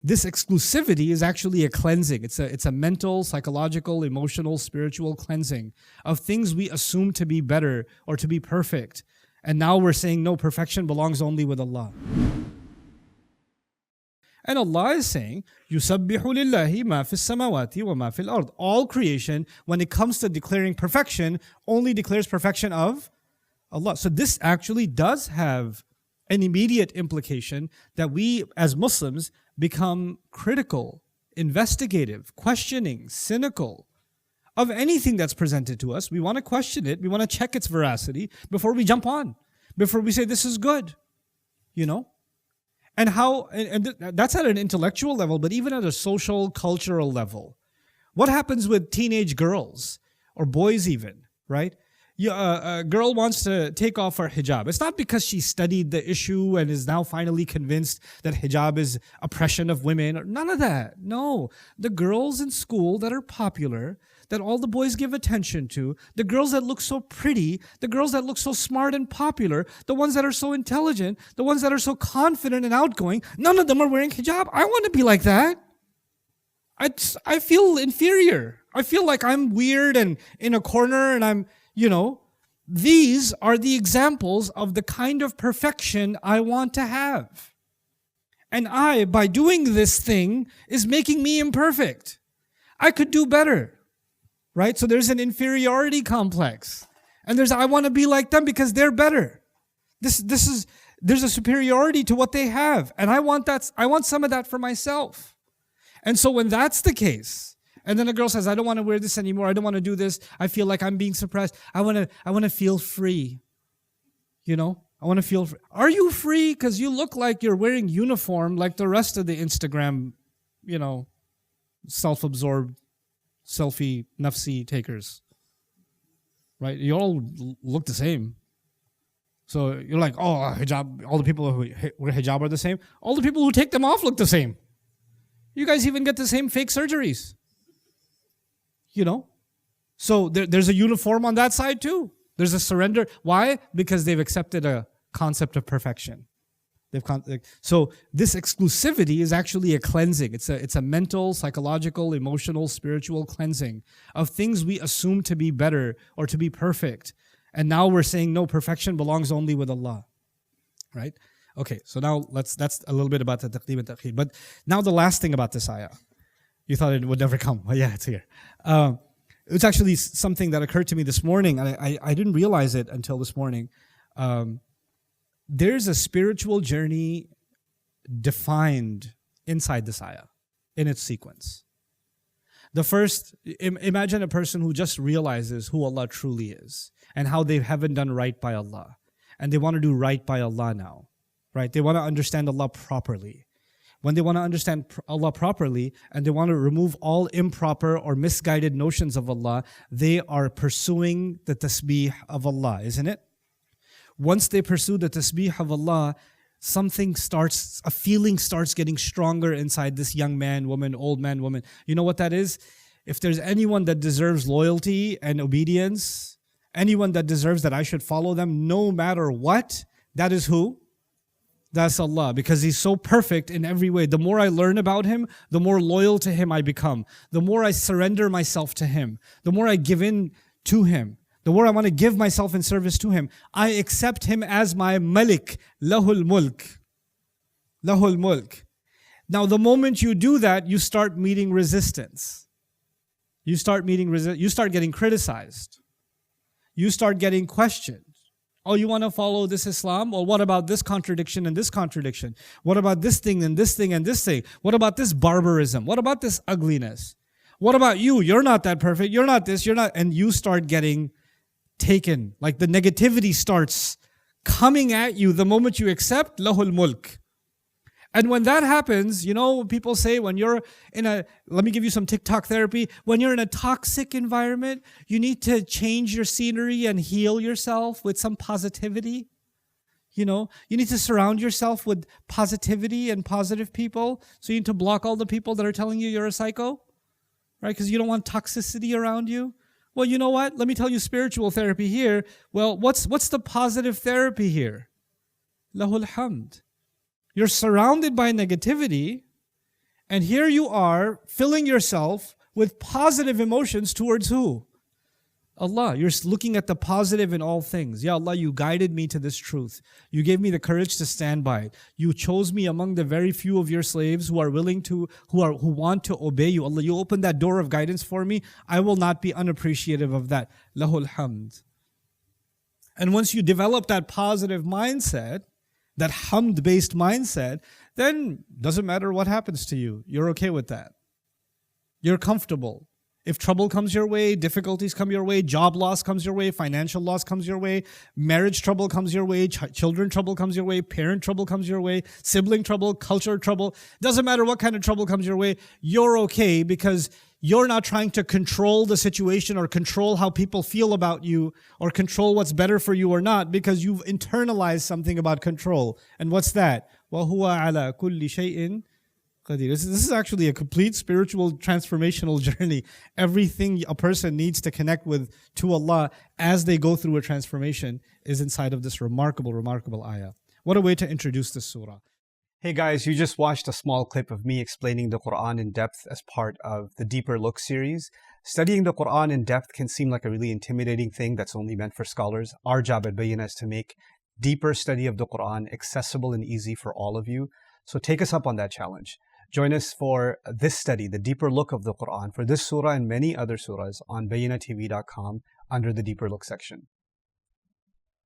This exclusivity is actually a cleansing. It's a mental, psychological, emotional, spiritual cleansing of things we assume to be better or to be perfect. And now we're saying, no, perfection belongs only with Allah. And Allah is saying, يُسَبِّحُ لِلَّهِ مَا فِي السَّمَاوَاتِ وَمَا فِي الْأَرْضِ. All creation, when it comes to declaring perfection, only declares perfection of Allah. So this actually does have an immediate implication that we as Muslims become critical, investigative, questioning, cynical of anything that's presented to us. We want to question it. We want to check its veracity before we jump on, before we say this is good, you know? And that's at an intellectual level, but even at a social, cultural level. What happens with teenage girls or boys even, right? A girl wants to take off her hijab. It's not because she studied the issue and is now finally convinced that hijab is oppression of women. None of that. No. The girls in school that are popular, that all the boys give attention to, the girls that look so pretty, the girls that look so smart and popular, the ones that are so intelligent, the ones that are so confident and outgoing, none of them are wearing hijab. I want to be like that. I feel inferior. I feel like I'm weird and in a corner and I'm, these are the examples of the kind of perfection I want to have. And by doing this thing, is making me imperfect. I could do better, right? So there's an inferiority complex. And I want to be like them because they're better. There's a superiority to what they have. And I want some of that for myself. And so when that's the case, and then a girl says, I don't want to wear this anymore. I don't want to do this. I feel like I'm being suppressed. I want to feel free. I want to feel free. Are you free? Because you look like you're wearing uniform like the rest of the Instagram, self-absorbed, selfie, nafsi takers. Right? You all look the same. So you're like, oh, hijab, all the people who wear hijab are the same. All the people who take them off look the same. You guys even get the same fake surgeries. So there's a uniform on that side too. There's a surrender. Why? Because they've accepted a concept of perfection. So this exclusivity is actually a cleansing. It's a mental, psychological, emotional, spiritual cleansing of things we assume to be better or to be perfect. And now we're saying, no, perfection belongs only with Allah. Right? Okay, so now that's a little bit about the taqdeem and ta'khir. But now the last thing about this ayah. You thought it would never come. Well, yeah, it's here. It's actually something that occurred to me this morning, and I didn't realize it until this morning. There's a spiritual journey defined inside this ayah, in its sequence. The first, imagine a person who just realizes who Allah truly is, and how they haven't done right by Allah. And they want to do right by Allah now. Right? They want to understand Allah properly. When they want to understand Allah properly and they want to remove all improper or misguided notions of Allah, they are pursuing the tasbih of Allah, isn't it? Once they pursue the tasbih of Allah, a feeling starts getting stronger inside this young man, woman, old man, woman. You know what that is? If there's anyone that deserves loyalty and obedience, anyone that deserves that I should follow them no matter what, that is who? That's Allah, because He's so perfect in every way. The more I learn about Him, the more loyal to Him I become. The more I surrender myself to Him, the more I give in to Him, the more I want to give myself in service to Him. I accept Him as my Malik, Lahul Mulk. Lahul Mulk. Now the moment you do that, you start meeting resistance. You start getting criticized. You start getting questioned. Oh, you want to follow this Islam? Well, what about this contradiction and this contradiction? What about this thing and this thing and this thing? What about this barbarism? What about this ugliness? What about you? You're not that perfect. You're not this. You're not. And you start getting taken. Like the negativity starts coming at you the moment you accept Lahul Mulk. And when that happens, people say when you're let me give you some TikTok therapy. When you're in a toxic environment, you need to change your scenery and heal yourself with some positivity. You need to surround yourself with positivity and positive people. So you need to block all the people that are telling you you're a psycho, right? Because you don't want toxicity around you. Well, you know what? Let me tell you spiritual therapy here. Well, what's the positive therapy here? Lahul Hamd. You're surrounded by negativity, And here you are filling yourself with positive emotions towards who? Allah. You're looking at the positive in all things. Ya Allah, you guided me to this truth. You gave me the courage to stand by it. You chose me among the very few of your slaves who are willing to, who want to obey you. Allah, you opened that door of guidance for me. I will not be unappreciative of that. Lahul hamd. And once you develop that positive mindset, that hamd-based mindset, then doesn't matter what happens to you. You're okay with that. You're comfortable. If trouble comes your way, difficulties come your way, job loss comes your way, financial loss comes your way, marriage trouble comes your way, children trouble comes your way, parent trouble comes your way, sibling trouble, culture trouble, doesn't matter what kind of trouble comes your way, you're okay because you're not trying to control the situation or control how people feel about you or control what's better for you or not, because you've internalized something about control. And what's that? وَهُوَ عَلَى كُلِّ شَيْءٍ قَدِيرٌ. This is actually a complete spiritual transformational journey. Everything a person needs to connect with to Allah as they go through a transformation is inside of this remarkable, remarkable ayah. What a way to introduce this surah. Hey guys, you just watched a small clip of me explaining the Quran in depth as part of the Deeper Look series. Studying the Quran in depth can seem like a really intimidating thing that's only meant for scholars. Our job at Bayyinah is to make deeper study of the Quran accessible and easy for all of you. So take us up on that challenge. Join us for this study, the Deeper Look of the Quran, for this surah and many other surahs on BayyinahTV.com under the Deeper Look section.